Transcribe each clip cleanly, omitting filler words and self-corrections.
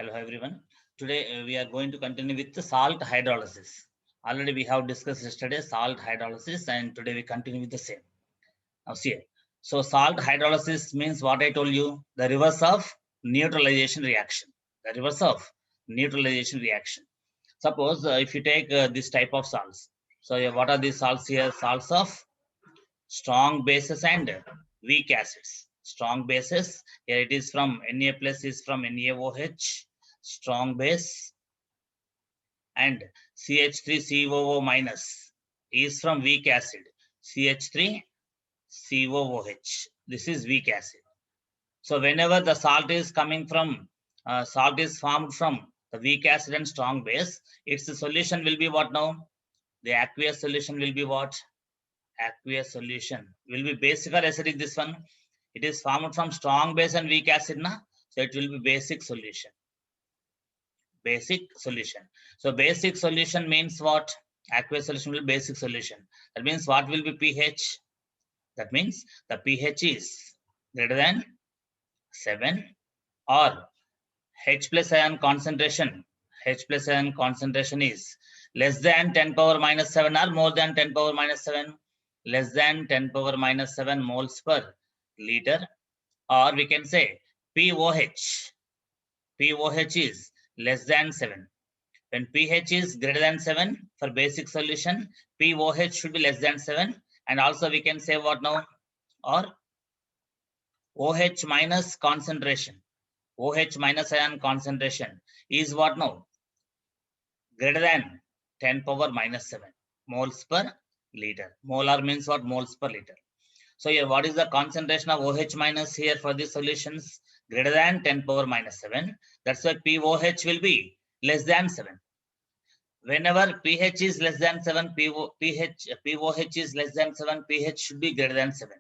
Hello everyone. Today we are going to continue with the salt hydrolysis. Already we have discussed yesterday salt hydrolysis and today we continue with the same. Now see here. So salt hydrolysis means what I told you, the reverse of neutralization reaction. The reverse of neutralization reaction. Suppose if you take this type of salts. So what are these salts here? Salts of strong bases and weak acids. Strong bases, here it is from Na plus is from NaOH, strong base, and CH3COO minus is from weak acid, CH3COOH. This is weak acid. So whenever the salt is coming from, salt is formed from the weak acid and strong base, its solution will be what now? The aqueous solution will be what? Aqueous solution will be basic or acidic. This one, it is formed from strong base and weak acid, na? So it will be basic solution. Basic solution. So basic solution means what? Aqueous solution will be basic solution. That means what will be pH? That means the pH is greater than 7 or H plus ion concentration. H plus ion concentration is less than 10 power minus 7 or more than 10 power minus 7. Less than 10 power minus 7 moles per liter, or we can say POH. POH is less than 7. When pH is greater than 7 for basic solution, POH should be less than 7. And also we can say what now? Or OH minus concentration. OH minus ion concentration is what now? Greater than 10 power minus 7 moles per liter. Molar means what? Moles per liter. So here, what is the concentration of OH minus here for these solutions? Greater than 10 power minus 7. That's why POH will be less than 7. Whenever pH is less than 7, POH is less than 7, pH should be greater than 7.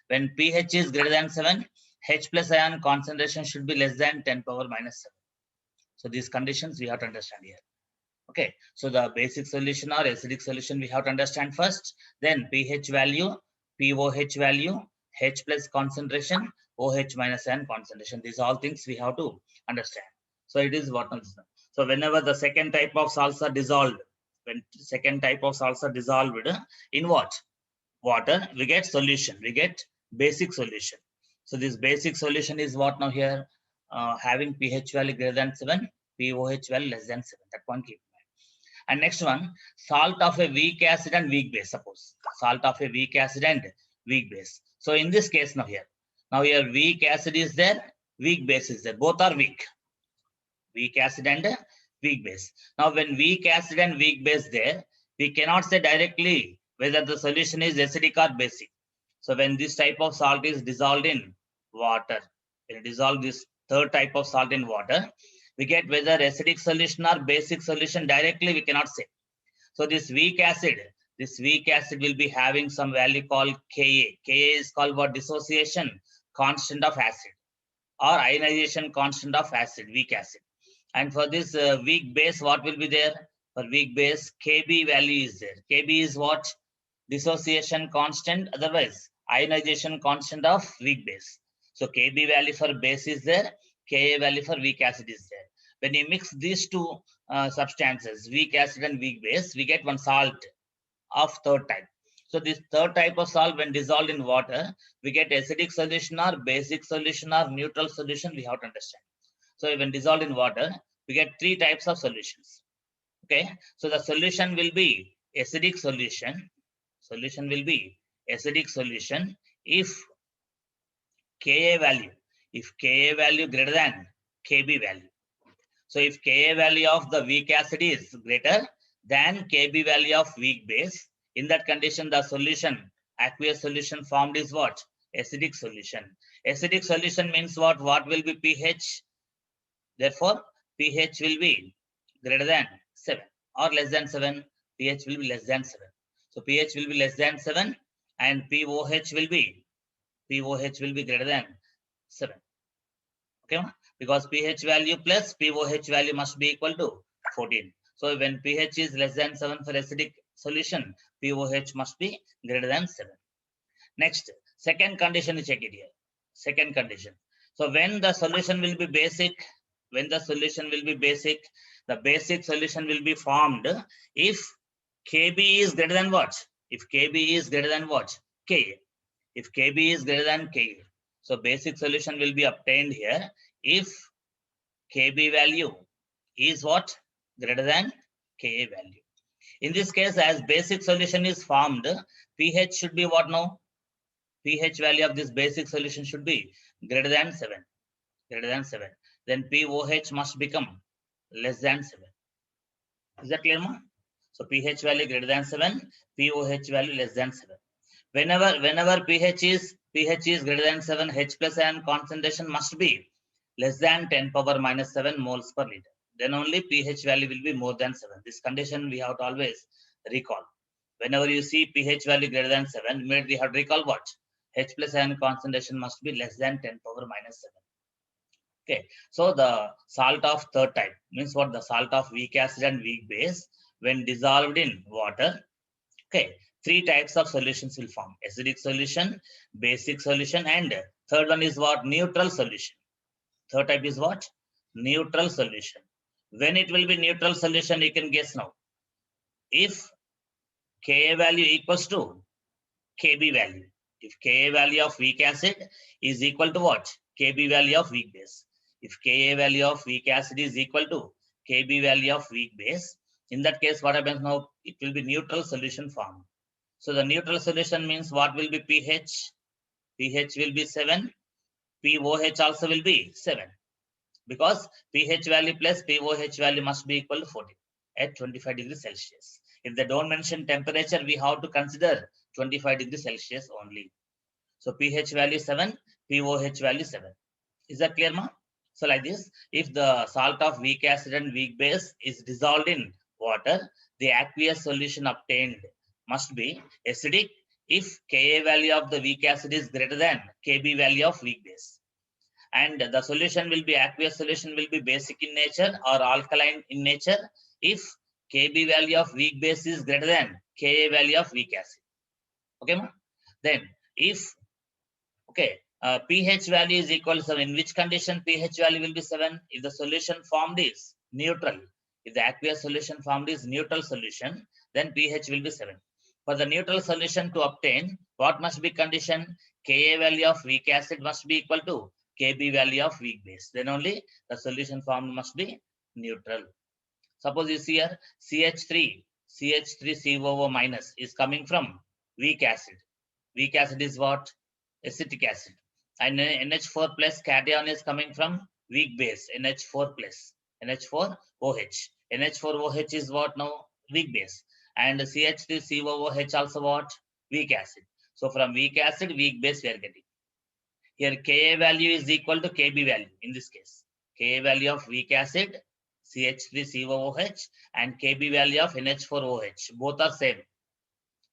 When pH is greater than 7, H plus ion concentration should be less than 10 power minus 7. So these conditions we have to understand here. Okay, so the basic solution or acidic solution we have to understand first, then pH value, POH value, H plus concentration, OH minus ion concentration. These all things we have to understand. So it is what. So whenever the second type of salts are dissolved, when second type of salts are dissolved in what? Water, we get solution, we get basic solution. So this basic solution is what now here? Having pH value greater than 7, POH value less than 7. That one keep. And next one, salt of a weak acid and weak base. Suppose salt of a weak acid and weak base. So in this case now here weak acid is there, weak base is there. Both are weak. Weak acid and weak base. Now when weak acid and weak base there, we cannot say directly whether the solution is acidic or basic. So when this type of salt is dissolved in water, when you dissolve this third type of salt in water, we get whether acidic solution or basic solution directly we cannot say. So this weak acid will be having some value called Ka. Ka is called what? Dissociation constant of acid or ionization constant of acid, weak acid. And for this weak base, what will be there? For weak base, Kb value is there. Kb is what? Dissociation constant, otherwise ionization constant of weak base. So Kb value for base is there, Ka value for weak acid is there. When you mix these two substances, weak acid and weak base, we get one salt of third type. So this third type of salt, when dissolved in water, we get acidic solution or basic solution or neutral solution. We have to understand. So when dissolved in water, we get three types of solutions. Okay, so the solution will be acidic solution. Solution will be acidic solution if Ka value greater than Kb value. So if Ka value of the weak acid is greater than Kb value of weak base, in that condition the solution, aqueous solution formed is what? Acidic solution. Acidic solution means what? What will be pH? Therefore, pH will be greater than 7 or less than 7. pH will be less than 7. So pH will be less than 7 and POH will be greater than 7. Okay, because pH value plus POH value must be equal to 14. So when pH is less than 7 for acidic solution, POH must be greater than 7. Next, second condition, check it here. Second condition. So when the solution will be basic, When the solution will be basic, the basic solution will be formed if Kb is greater than what? If Kb is greater than what? Ka. If Kb is greater than Ka. So basic solution will be obtained here if Kb value is what? Greater than Ka value. In this case, as basic solution is formed, pH should be what now? pH value of this basic solution should be greater than 7. Greater than 7. Then pOH must become less than 7. Is that clear, ma? So pH value greater than 7, pOH value less than 7. Whenever pH is greater than 7, H plus ion concentration must be less than 10 power minus 7 moles per liter. Then only pH value will be more than 7. This condition we have to always recall. Whenever you see pH value greater than 7, immediately you have to recall what? H plus ion concentration must be less than 10 power minus 7. Okay, so the salt of third type means what? The salt of weak acid and weak base when dissolved in water. Okay, three types of solutions will form: acidic solution, basic solution, and third one is what? Neutral solution. Third type is what? Neutral solution. When it will be neutral solution, you can guess now. If Ka value equals to Kb value. If Ka value of weak acid is equal to what? Kb value of weak base. If Ka value of weak acid is equal to Kb value of weak base, in that case, what happens now? It will be neutral solution formed. So the neutral solution means what will be pH? pH will be 7. pOH also will be 7. Because pH value plus pOH value must be equal to 40 at 25 degrees Celsius. If they don't mention temperature, we have to consider 25 degrees Celsius only. So pH value 7, pOH value 7. Is that clear, ma? So like this, if the salt of weak acid and weak base is dissolved in water, the aqueous solution obtained must be acidic if Ka value of the weak acid is greater than Kb value of weak base. And the solution will be, aqueous solution will be basic in nature or alkaline in nature if Kb value of weak base is greater than Ka value of weak acid. Okay, ma? Then if, okay, pH value is equal to 7. In which condition pH value will be 7? If the solution formed is neutral. If the aqueous solution formed is neutral solution, then pH will be 7. For the neutral solution to obtain, what must be condition? Ka value of weak acid must be equal to Kb value of weak base. Then only the solution formed must be neutral. Suppose you see here CH3COO minus is coming from weak acid. Weak acid is what? Acetic acid. And NH4 plus cation is coming from weak base, NH4 plus, NH4OH. NH4OH is what now? Weak base. And CH3COOH also what? Weak acid. So from weak acid, weak base we are getting. Here Ka value is equal to Kb value in this case. Ka value of weak acid, CH3COOH, and Kb value of NH4OH. Both are same.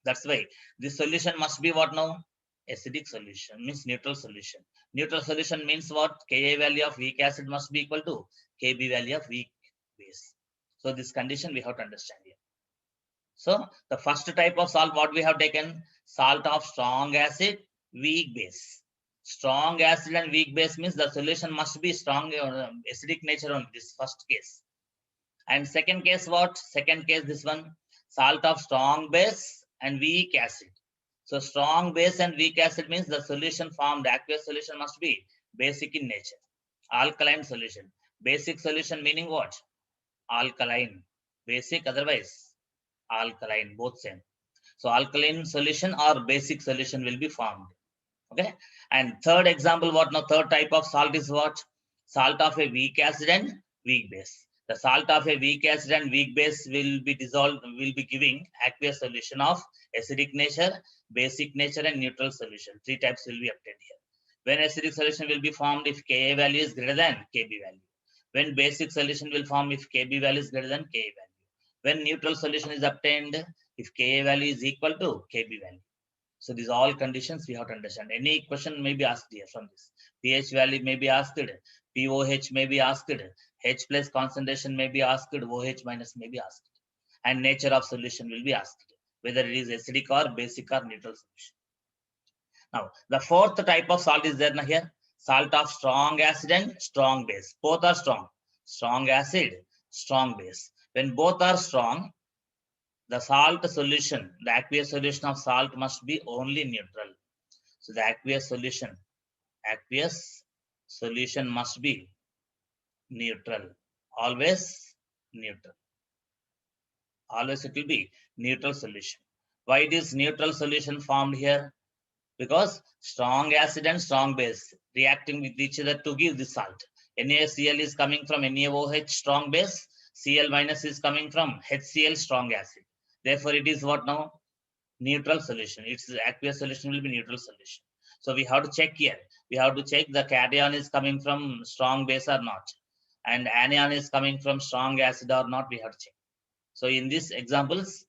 That's why this solution must be what now? Acidic solution, means neutral solution. Neutral solution means what? Ka value of weak acid must be equal to Kb value of weak base. So this condition we have to understand here. So the first type of salt, what we have taken? Salt of strong acid, weak base. Strong acid and weak base means the solution must be strong acidic nature on this first case. And second case what? Second case, this one, salt of strong base and weak acid. So strong base and weak acid means the solution formed, aqueous solution must be basic in nature. Alkaline solution. Basic solution meaning what? Alkaline. Basic, otherwise alkaline, both same. So alkaline solution or basic solution will be formed. Okay. And third example, what now? Third type of salt is what? Salt of a weak acid and weak base. The salt of a weak acid and weak base will be dissolved, will be giving aqueous solution of acidic nature, basic nature, and neutral solution. Three types will be obtained here. When acidic solution will be formed if Ka value is greater than Kb value. When basic solution will form if Kb value is greater than Ka value. When neutral solution is obtained if Ka value is equal to Kb value. So these all conditions we have to understand. Any question may be asked here from this. pH value may be asked, pOH may be asked, H plus concentration may be asked, OH minus may be asked. And nature of solution will be asked, whether it is acidic or basic or neutral solution. Now, the fourth type of salt is there now here. Salt of strong acid and strong base. Both are strong. strong acid, strong base. When both are strong, the salt solution, the aqueous solution of salt must be only neutral. So the aqueous solution must be neutral, always neutral. Always it will be neutral solution. Why it is neutral solution formed here? Because strong acid and strong base reacting with each other to give the salt. NaCl is coming from NaOH strong base, Cl minus is coming from HCl strong acid. Therefore, it is what now? Neutral solution. Its aqueous solution will be neutral solution. So we have to check here. We have to check the cation is coming from strong base or not, and anion is coming from strong acid or not. We have to check. So in these examples,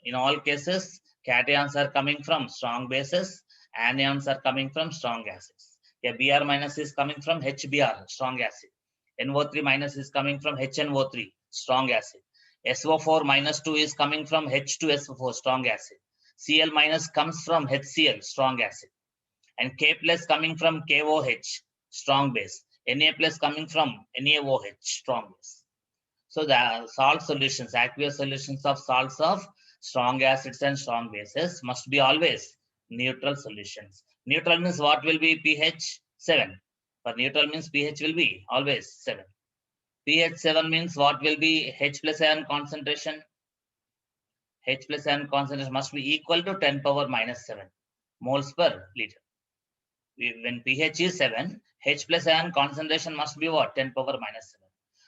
in all cases, cations are coming from strong bases, anions are coming from strong acids. A Br minus is coming from HBr, strong acid. NO3 minus is coming from HNO3, strong acid. SO4 minus 2 is coming from H2SO4, strong acid. Cl minus comes from HCl, strong acid. And K plus coming from KOH, strong base. Na plus coming from NaOH, strong base. So the salt solutions, aqueous solutions of salts of strong acids and strong bases must be always neutral solutions. Neutral means what will be pH 7. For neutral means pH will be always 7. pH 7 means what will be H plus ion concentration? H plus ion concentration must be equal to 10 power minus 7 moles per liter. When pH is 7, H plus ion concentration must be what? 10 power minus 7.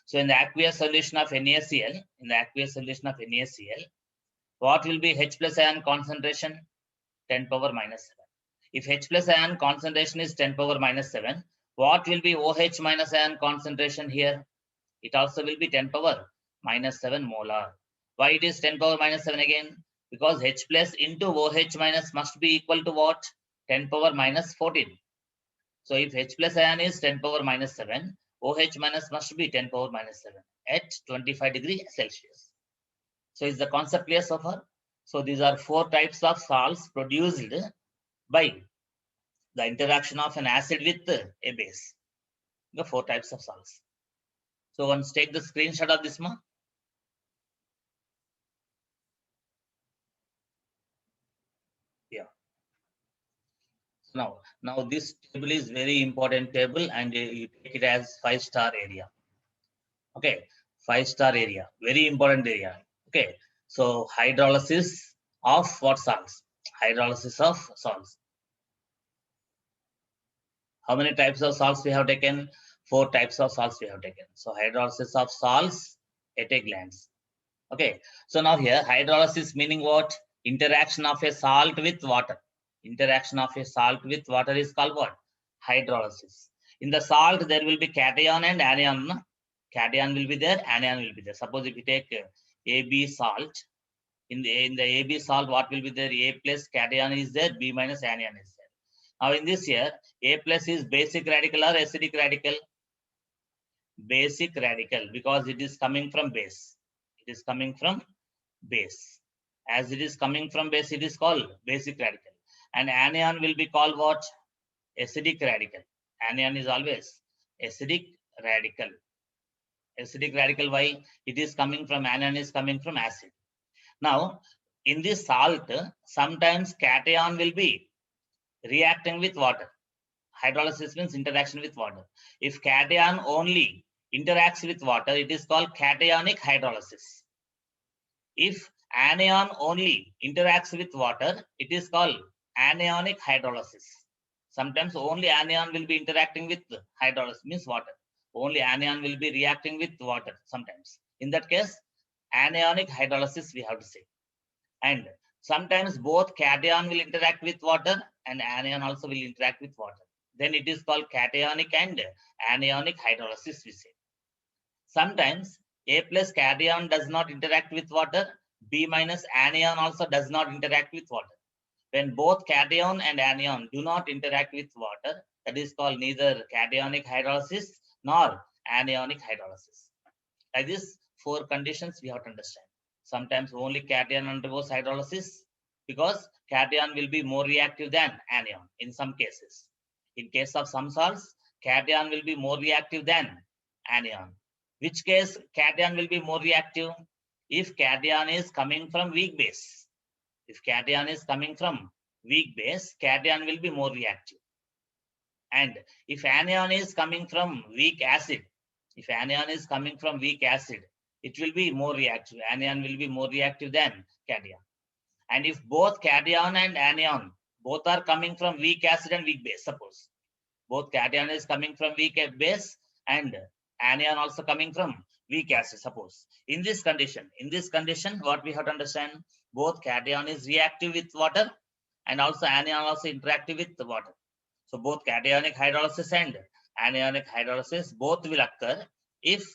So in the aqueous solution of NaCl, what will be H plus ion concentration? 10 power minus 7. If H plus ion concentration is 10 power minus 7, what will be OH minus ion concentration here? It also will be 10 power minus 7 molar. Why it is 10 power minus 7 again? Because H plus into OH minus must be equal to what? 10 power minus 14. So if H plus ion is 10 power minus 7, OH minus must be 10 power minus 7 at 25 degrees Celsius. So is the concept clear so far? So these are 4 types of salts produced by the interaction of an acid with a base. The 4 types of salts. So once take the screenshot of this one. Yeah. So now this table is very important table, and you take it as 5-star area. Okay, 5-star area, very important area. Okay, so hydrolysis of what salts? Hydrolysis of salts. How many types of salts we have taken? 4 types of salts we have taken. So hydrolysis of salts at a glance. Okay, so now here hydrolysis meaning what? Interaction of a salt with water. Interaction of a salt with water is called what? Hydrolysis. In the salt there will be cation and anion. Cation will be there, anion will be there. Suppose if you take AB salt, in the AB salt, what will be there? A plus cation is there, B minus anion is there. Now in this here, A plus is basic radical or acidic radical? Basic radical, because it is coming from base. It is coming from base. As it is coming from base, it is called basic radical. And anion will be called what? Acidic radical. Anion is always acidic radical. Acidic radical, why? It is coming from, anion is coming from acid. Now, in this salt, sometimes cation will be reacting with water. Hydrolysis means interaction with water. If cation only interacts with water, it is called cationic hydrolysis. If anion only interacts with water, it is called anionic hydrolysis. Sometimes only anion will be interacting with hydrolysis, means water. Only anion will be reacting with water sometimes. In that case, anionic hydrolysis we have to say. And sometimes both cation will interact with water and anion also will interact with water. Then it is called cationic and anionic hydrolysis we say. Sometimes A plus cation does not interact with water, B minus anion also does not interact with water. When both cation and anion do not interact with water, that is called neither cationic hydrolysis nor anionic hydrolysis. Like this, 4 conditions we have to understand. Sometimes only cation undergoes hydrolysis because cation will be more reactive than anion in some cases. In case of some salts, cation will be more reactive than anion. Which case cation will be more reactive? If cation is coming from weak base. If cation is coming from weak base, cation will be more reactive. And if anion is coming from weak acid, if anion is coming from weak acid, it will be more reactive. Anion will be more reactive than cation. And if both cation and anion, both are coming from weak acid and weak base, suppose both cation is coming from weak base and anion also coming from weak acid, suppose. In this condition, what we have to understand, both cation is reactive with water and also anion also interactive with the water. So both cationic hydrolysis and anionic hydrolysis both will occur if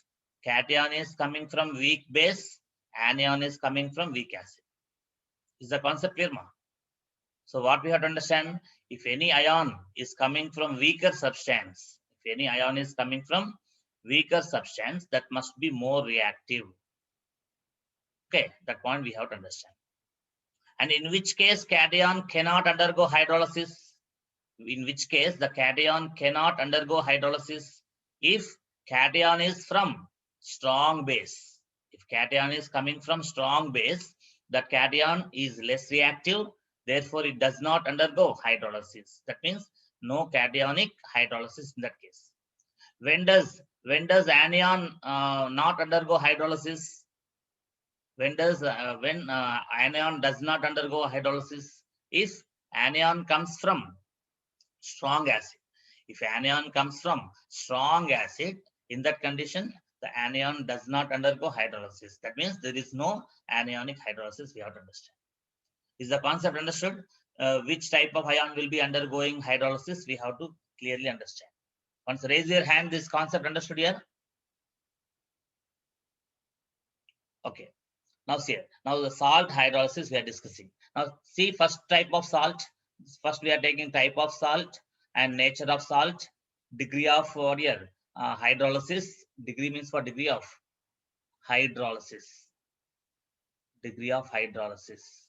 cation is coming from weak base, anion is coming from weak acid. Is the concept clear, ma? So what we have to understand, if any ion is coming from weaker substance, that must be more reactive. Okay, that point we have to understand. And in which case cation cannot undergo hydrolysis? In which case the cation cannot undergo hydrolysis if cation is from strong base. If cation is coming from strong base, the cation is less reactive, therefore it does not undergo hydrolysis. That means no cationic hydrolysis in that case. When does anion not undergo hydrolysis? When anion does not undergo hydrolysis? If anion comes from strong acid. If anion comes from strong acid, in that condition, the anion does not undergo hydrolysis. That means there is no anionic hydrolysis. We have to understand. Is the concept understood? Which type of ion will be undergoing hydrolysis? We have to clearly understand. Once raise your hand, this concept understood here? Okay. Now see here. Now the salt hydrolysis we are discussing. Now see first type of salt. First we are taking type of salt and nature of salt, degree of hydrolysis. Degree means for degree of hydrolysis. Degree of hydrolysis.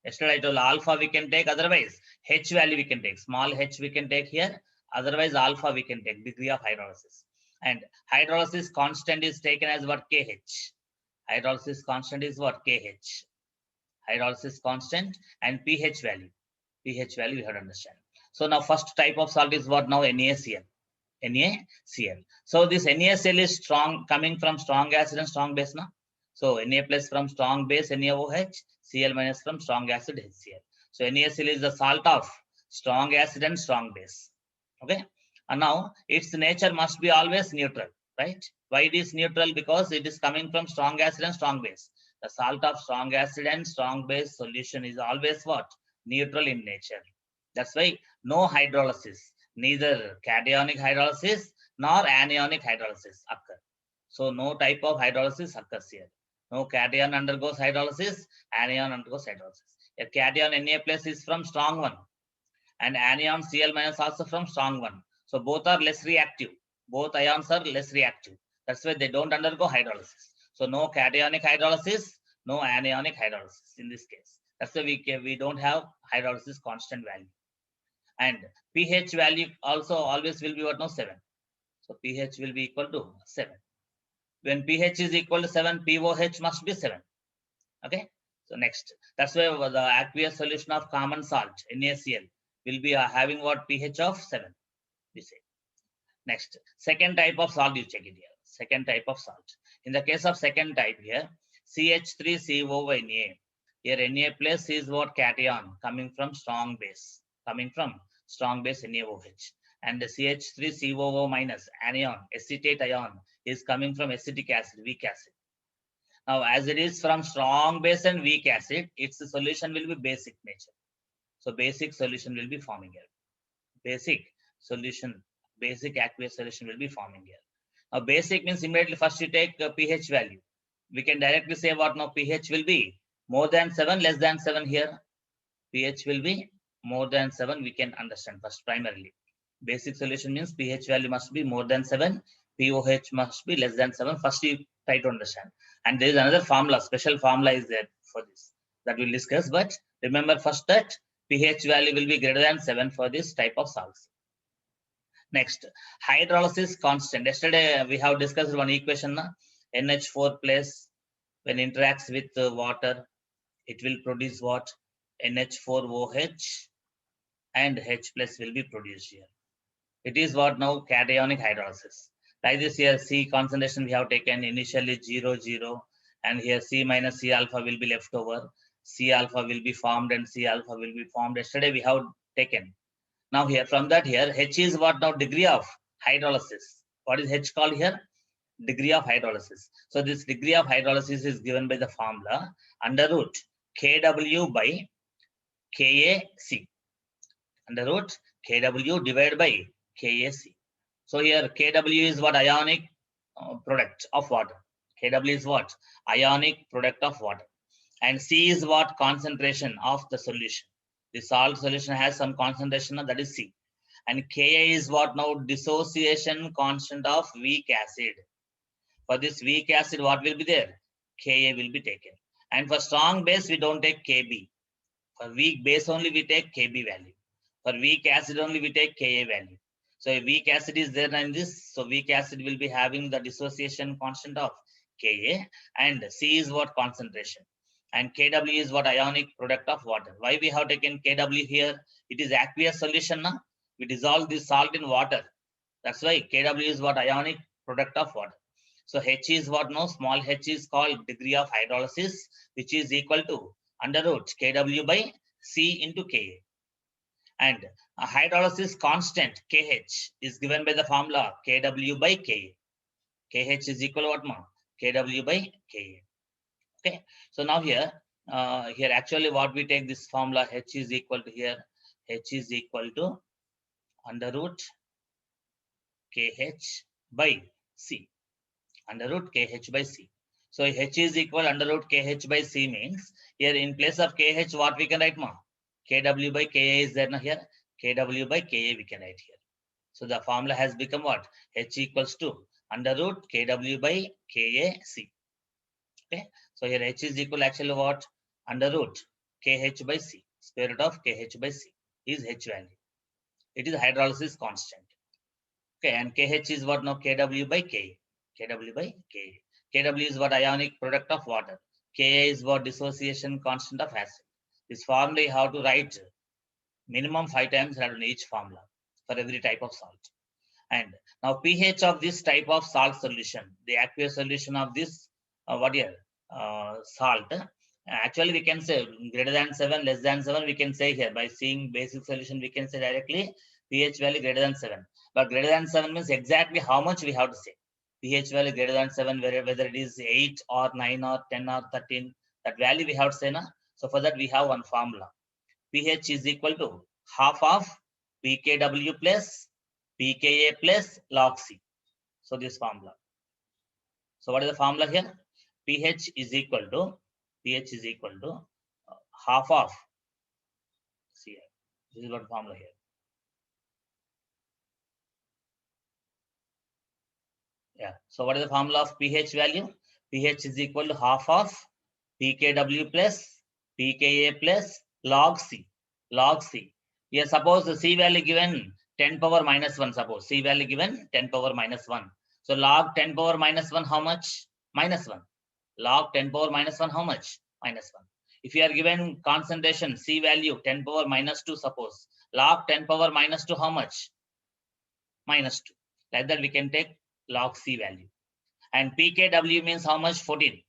Yesterday I told alpha we can take, otherwise H value we can take. Small h we can take here, otherwise alpha we can take, degree of hydrolysis. And hydrolysis constant is taken as what? KH. Hydrolysis constant is what? KH. Hydrolysis constant and pH value. pH value we have to understand. So now first type of salt is what now? NaCl. NaCl. So this NaCl is strong, coming from strong acid and strong base now. So Na plus from strong base NaOH, Cl minus from strong acid HCl. So NaCl is the salt of strong acid and strong base. Okay. And now its nature must be always neutral, right? Why it is neutral? Because it is coming from strong acid and strong base. The salt of strong acid and strong base solution is always what? Neutral in nature. That's why no hydrolysis, neither cationic hydrolysis nor anionic hydrolysis occur. So no type of hydrolysis occurs here. No cation undergoes hydrolysis, anion undergoes hydrolysis. A cation Na plus is from strong one, and anion Cl minus also from strong one. So both are less reactive. Both ions are less reactive. That's why they don't undergo hydrolysis. So no cationic hydrolysis, no anionic hydrolysis in this case. That's why we don't have hydrolysis constant value. And pH value also always will be what now? 7. So pH will be equal to 7. When pH is equal to 7, pOH must be 7. Okay. So next, that's why the aqueous solution of common salt NaCl will be having what? pH of 7. We say. Next, second type of salt, you check it here. Second type of salt. In the case of second type here, CH3CONA. Here Na plus is what? Cation coming from strong base. NaOH. And the CH3COO minus anion, acetate ion, is coming from acetic acid, weak acid. Now, as it is from strong base and weak acid, its solution will be basic nature. So basic solution will be forming here. Basic aqueous solution will be forming here. Now, basic means immediately first you take pH value. We can directly say what now? pH will be more than 7, less than 7 here. pH will be more than 7. We can understand first primarily. Basic solution means pH value must be more than 7. pOH must be less than 7. First you try to understand. And there is another formula, special formula is there for this that we'll discuss. But remember first that pH value will be greater than 7 for this type of salts. Next, hydrolysis constant. Yesterday we have discussed one equation, NH4 plus when interacts with water, it will produce what? NH4OH and H plus will be produced here. It is what now? Cationic hydrolysis. Like this here, C concentration we have taken initially 0, 0, and here C minus C alpha will be left over. C alpha will be formed and C alpha will be formed. Yesterday we have taken. Now here, from that here, H is what now? Degree of hydrolysis. What is H called here? Degree of hydrolysis. So this degree of hydrolysis is given by the formula under root Kw by KaC. Under root Kw divided by KaC. So here Kw is what? Ionic product of water. Kw is what? Ionic product of water. And C is what? Concentration of the solution. The salt solution has some concentration, that is C. And Ka is what now? Dissociation constant of weak acid. For this weak acid, what will be there? Ka will be taken. And for strong base, we don't take Kb. For weak base only, we take Kb value. For weak acid only, we take Ka value. So a weak acid is there in this. So weak acid will be having the dissociation constant of Ka. And C is what? Concentration. And Kw is what? Ionic product of water. Why we have taken Kw here? It is aqueous solution. Na? We dissolve this salt in water. That's why Kw is what? Ionic product of water. So H is what? No, small h is called degree of hydrolysis, which is equal to under root Kw by C into Ka. And a hydrolysis constant KH is given by the formula Kw by Ka. KH is equal to what? Ma? Kw by Ka. Okay. So now here, here actually what we take this formula H is equal to here. H is equal to under root KH by C. Under root KH by C. So H is equal under root KH by C means here in place of KH what we can write? Ma? Kw by Ka is there now here. Kw by Ka we can write here. So the formula has become what? H equals to under root Kw by KaC. Okay. So here H is equal actually what? Under root KH by C. Square root of KH by C is H value. It is hydrolysis constant. Okay. And KH is what now? Kw by Ka. Kw by Ka. Kw is what? Ionic product of water. Ka is what? Dissociation constant of acid. This formula you have to write minimum 5 times in each formula for every type of salt. And now pH of this type of salt solution, the aqueous solution of this salt, actually we can say greater than 7, less than 7, we can say here by seeing basic solution, we can say directly pH value greater than 7. But greater than 7 means exactly how much we have to say. pH value greater than 7, whether it is 8 or 9 or 10 or 13, that value we have to say. Na? So for that we have one formula. pH is equal to half of pKw plus pKa plus log C. So this formula. So what is the formula here? pH is equal to half of, see, this is what formula here. Yeah. So what is the formula of pH value? pH is equal to half of pKw plus pKa plus log C. Log C. Here suppose the C value given 10 power minus 1. Suppose C value given 10 power minus 1. So log 10 power minus 1 how much? Minus 1. Log 10 power minus 1 how much? Minus 1. If you are given concentration C value 10 power minus 2, suppose log 10 power minus 2 how much? Minus 2. Like that we can take log C value. And pKw means how much? 14.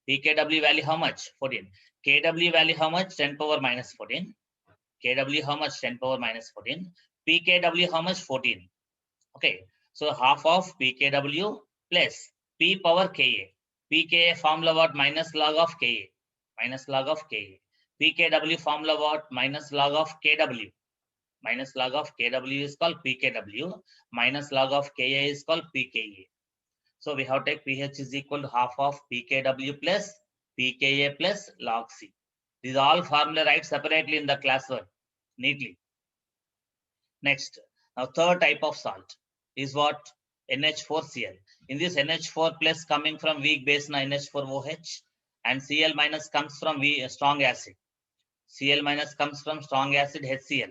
pKw value how much? 14. Kw value how much? 10 power minus 14. Kw how much? 10 power minus 14. pKw how much? 14. Okay. So half of pKw plus p power Ka. pKa formula what? Minus log of Ka. Minus log of Ka. pKw formula what? Minus log of Kw. Minus log of Kw is called pKw. Minus log of Ka is called pKa. So we have to take pH is equal to half of pKw plus pKa plus log C. These all formula write separately in the classwork neatly. Next, now third type of salt is what? NH4Cl. In this NH4 plus coming from weak base na NH4OH, and Cl minus comes from strong acid. Cl minus comes from strong acid HCl,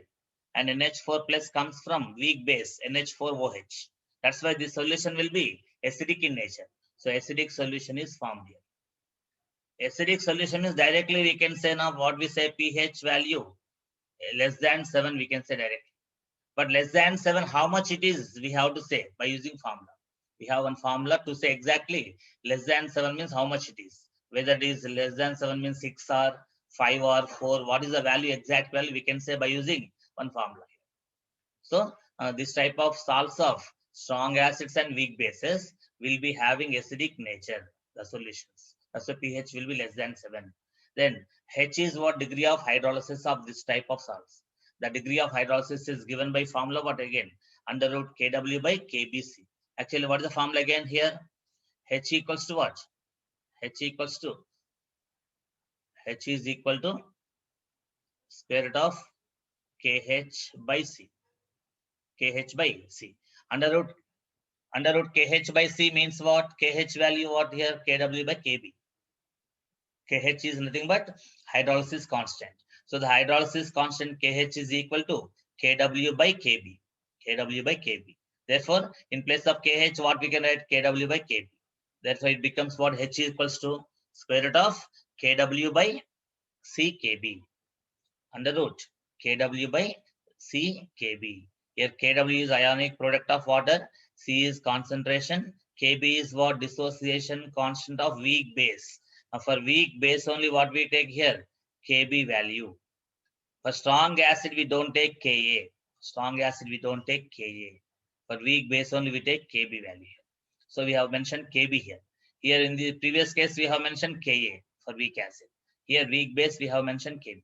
and NH4 plus comes from weak base NH4OH. That's why this solution will be acidic in nature. So acidic solution is formed here. Acidic solution is directly we can say now what we say pH value less than 7 we can say directly. But less than 7, how much it is, we have to say by using formula. We have one formula to say exactly less than 7 means how much it is. Whether it is less than 7 means 6 or 5 or 4, what is the value, exact value, we can say by using one formula. So this type of salts of strong acids and weak bases will be having acidic nature, the solutions. So pH will be less than 7. Then H is what degree of hydrolysis of this type of salts. The degree of hydrolysis is given by formula, but again, under root Kw by Kbc. Actually, what is the formula again here? H equals to what? H equals to, H is equal to square root of Kh by C. Kh by C. Under root Kh by C means what? Kh value what here? Kw by Kb. Kh is nothing but hydrolysis constant. So the hydrolysis constant Kh is equal to Kw by Kb. Kw by Kb. Therefore, in place of Kh, what we can write? Kw by Kb. Therefore, it becomes what? H equals to square root of Kw by Ckb. Under root Kw by Ckb. Here Kw is ionic product of water, C is concentration, Kb is what? Dissociation constant of weak base. Now for weak base only what we take here? Kb value. For strong acid we don't take Ka. Strong acid we don't take Ka. For weak base only we take Kb value. So we have mentioned Kb here. Here in the previous case we have mentioned Ka for weak acid. Here weak base we have mentioned Kb.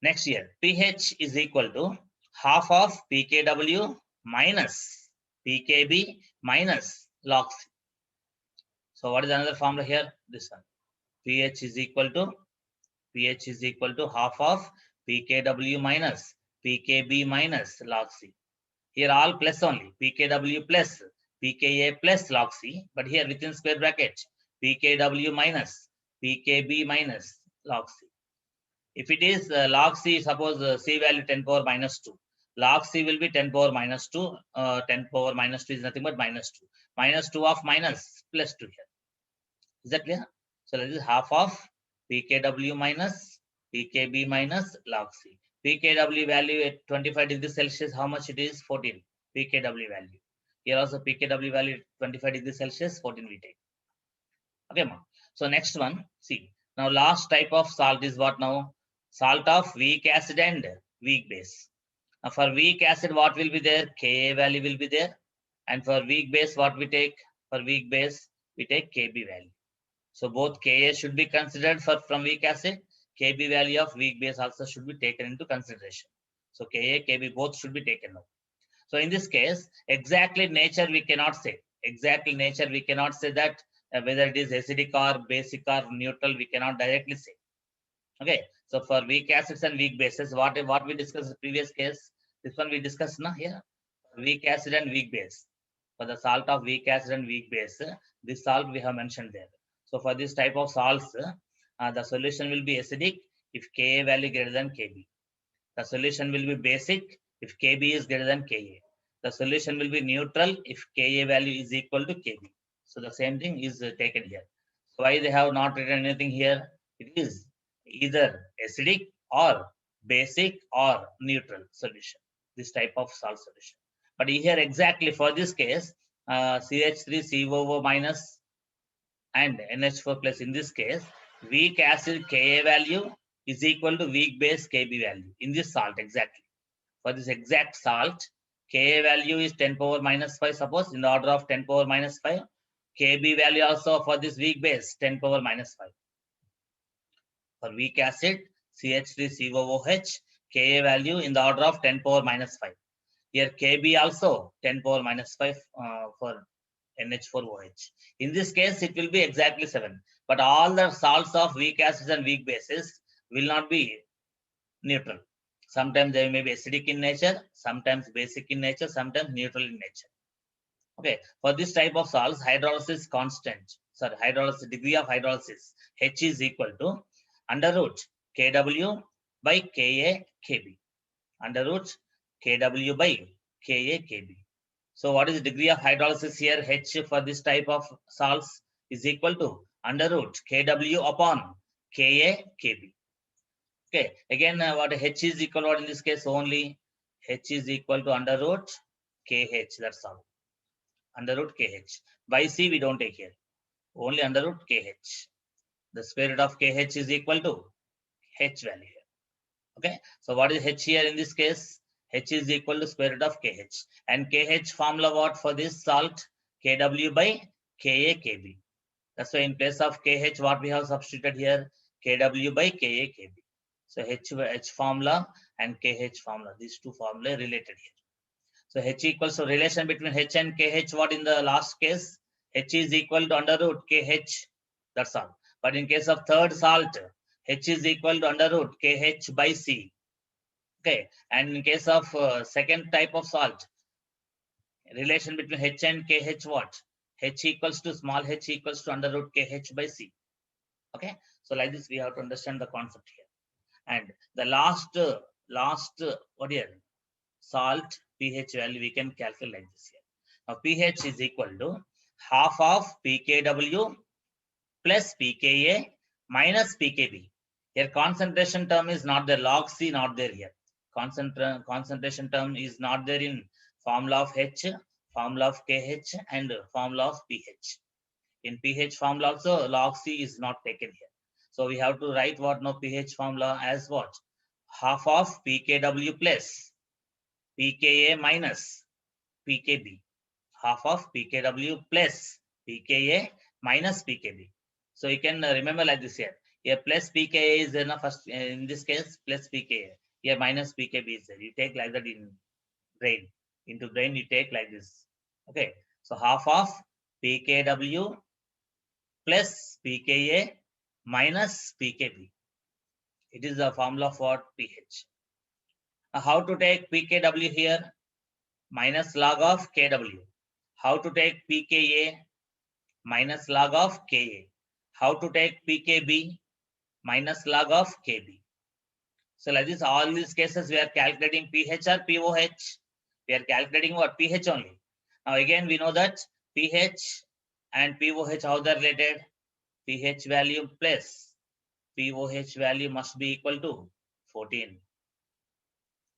Next year, pH is equal to half of pKw minus pKb minus log C. So what is another formula here? This one. pH is equal to half of pKw minus pKb minus log C. Here all plus only. pKw plus pKa plus log C. But here within square bracket, pKw minus pKb minus log C. If it is log C, suppose C value 10 power minus 2. Log C will be 10 power minus 2. 10 power minus 2 is nothing but minus 2. Minus 2 of minus plus 2 here. Is that clear? So this is half of pKw minus pKb minus log C. pKw value at 25 degrees Celsius, how much it is? 14. pKw value. Here also pKw value 25 degrees Celsius, 14 we take. Okay, ma. So next one, see. Now last type of salt is what now? Salt of weak acid and weak base. Now for weak acid, what will be there? Ka value will be there. And for weak base, what we take? For weak base, we take Kb value. So both Ka should be considered from weak acid. Kb value of weak base also should be taken into consideration. So Ka, Kb both should be taken now. So in this case, exactly nature we cannot say. Exactly nature we cannot say that whether it is acidic or basic or neutral, we cannot directly say. Okay, so for weak acids and weak bases, what we discussed in the previous case, this one we discussed now here. Weak acid and weak base. For the salt of weak acid and weak base, this salt we have mentioned there. So for this type of salts, the solution will be acidic if Ka value greater than Kb. The solution will be basic if Kb is greater than Ka. The solution will be neutral if Ka value is equal to Kb. So the same thing is taken here. So why they have not written anything here? It is either acidic or basic or neutral solution, this type of salt solution. But here exactly for this case, CH3COO minus and NH4 plus, in this case, weak acid Ka value is equal to weak base Kb value in this salt exactly. For this exact salt, Ka value is 10 power minus 5, suppose in the order of 10 power minus 5. Kb value also for this weak base 10 power minus 5. For weak acid, CH3COOH, Ka value in the order of 10 power minus 5. Here Kb also 10 power minus 5 for NH4OH. In this case, it will be exactly 7. But all the salts of weak acids and weak bases will not be neutral. Sometimes they may be acidic in nature, sometimes basic in nature, sometimes neutral in nature. Okay, for this type of salts, hydrolysis constant, hydrolysis degree of hydrolysis, H is equal to under root Kw by Ka Kb. under root Kw by Ka Kb. So what is the degree of hydrolysis here? H for this type of salts is equal to under root Kw upon Ka Kb. Okay, again what H is equal to in this case only H is equal to under root Kh, that's all. Under root Kh. By C we don't take here. Only under root Kh. The square root of Kh is equal to H value here. Okay, so what is H here in this case? H is equal to square root of Kh. And Kh formula what for this salt? Kw by Ka Kb. That's why in place of Kh what we have substituted here? Kw by Ka Kb. So H formula and Kh formula, these two formulae related here. So H equals to relation between H and Kh, what in the last case? H is equal to under root Kh, that's all. But in case of third salt, H is equal to under root Kh by C. Okay, and in case of second type of salt, relation between H and Kh what? H equals to small h equals to under root Kh by C. Okay, so like this we have to understand the concept here. And the last what here? Salt pH value we can calculate like this here. Now pH is equal to half of pKw plus pKa minus pKb. Here concentration term is not there, log C not there here. Concentration term is not there in formula of H, formula of KH and formula of pH. In pH formula also log C is not taken here. So we have to write what now pH formula as what? Half of pKw plus pKa minus pKb. Half of pKw plus pKa minus pKb. So you can remember like this here. Here plus pKa is there, first in this case plus pKa. Here minus pKb is there. You take like that in brain. Into brain you take like this. Okay. So half of pKw plus pKa minus pKb. It is the formula for pH. Now how to take pKw here? Minus log of Kw. How to take pKa? Minus log of Ka. How to take pKb? Minus log of Kb. So like this, all these cases we are calculating pH or pOH. We are calculating what? pH only. Now again we know that pH and pOH how they are related? pH value plus pOH value must be equal to 14.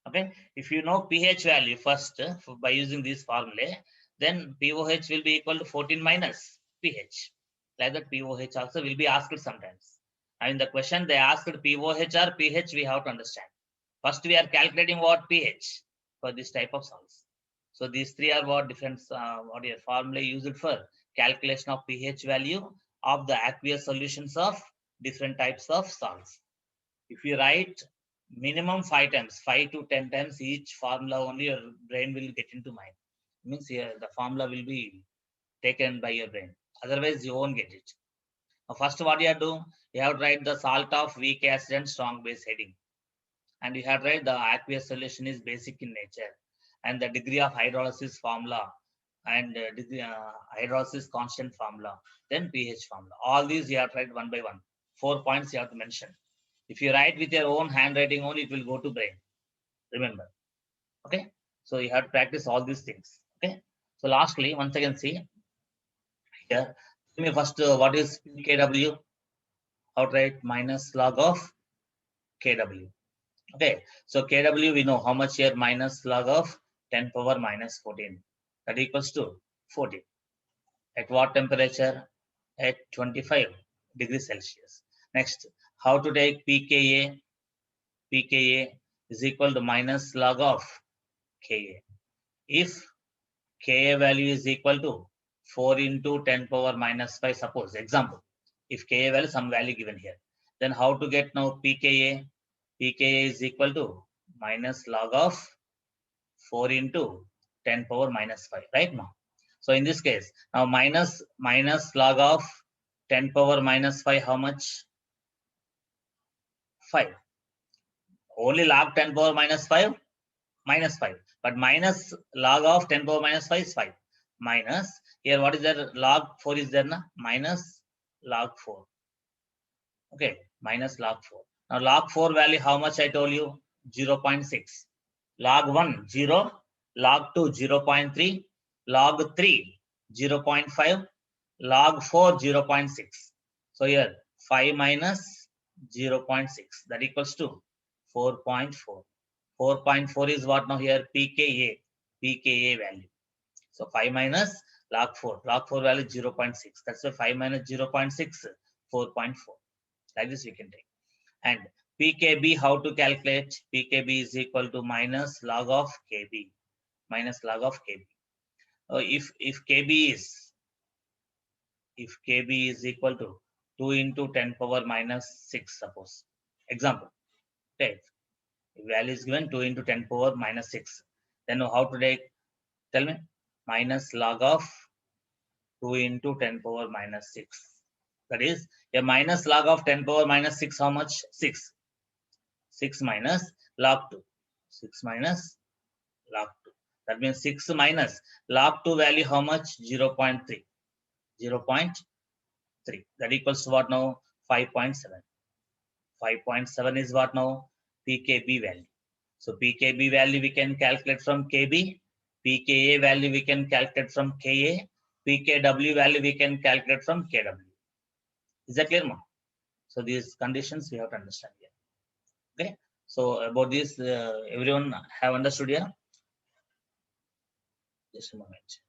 Okay, if you know pH value first by using this formula, then pOH will be equal to 14 minus pH. Like that pOH also will be asked sometimes. And in the question they asked pOH or pH, we have to understand. First we are calculating what pH for this type of salts. So these three are what different what your formula used for calculation of pH value of the aqueous solutions of different types of salts. If you write minimum 5 times, 5 to 10 times each formula, only your brain will get into mind. Means here the formula will be taken by your brain. Otherwise, you won't get it. Now, first, what you have to do, you have to write the salt of weak acid and strong base heading. And you have to write the aqueous solution is basic in nature. And the degree of hydrolysis formula and hydrolysis constant formula, then pH formula. All these you have to write one by one. 4 points you have to mention. If you write with your own handwriting only, it will go to brain. Remember. Okay. So you have to practice all these things. Okay. So lastly, once again, see here. Give me first what is Kw? How to write minus log of Kw. Okay. So Kw we know how much here minus log of 10 power minus 14. That equals to 14. At what temperature? At 25 degrees Celsius. Next, how to take pKa? pKa is equal to minus log of Ka. If Ka value is equal to 4 into 10 power minus 5, suppose, example, if Ka value some value given here, then how to get now pKa? pKa is equal to minus log of 4 into 10 power minus 5, right now? So in this case, now minus log of 10 power minus 5, how much? 5. Only log 10 power minus 5, minus 5. But minus log of 10 power minus 5 is 5. Minus, here what is there? Log 4 is there, na? Minus log 4. Okay, minus log 4. Now log 4 value, how much I told you? 0.6. log 1 0, log 2 0.3, log 3 0.5, log 4 0.6. So here 5 minus 0.6, that equals to 4.4. 4.4 is what now here? pKa value. So 5 minus log 4 value 0.6. That's why 5 minus 0.6, 4.4. Like this we can take. And pKb, how to calculate? pKb is equal to minus log of Kb. Minus log of Kb. If Kb is equal to 2 into 10 power minus 6, suppose. Example. Take. Value is given 2 into 10 power minus 6. Then how to take? Tell me. Minus log of 2 into 10 power minus 6. That is a minus log of 10 power minus 6. How much? 6. 6 minus log 2. 6 minus log 2. That means 6 minus log 2 value how much? 0.3. 0.3. That equals to what now? 5.7. 5.7 is what now? pKb value. So pKb value we can calculate from Kb. pKa value we can calculate from Ka. pKw value we can calculate from Kw. Is that clear, ma? So these conditions we have to understand here. Okay. So about this, everyone have understood here? Just a moment.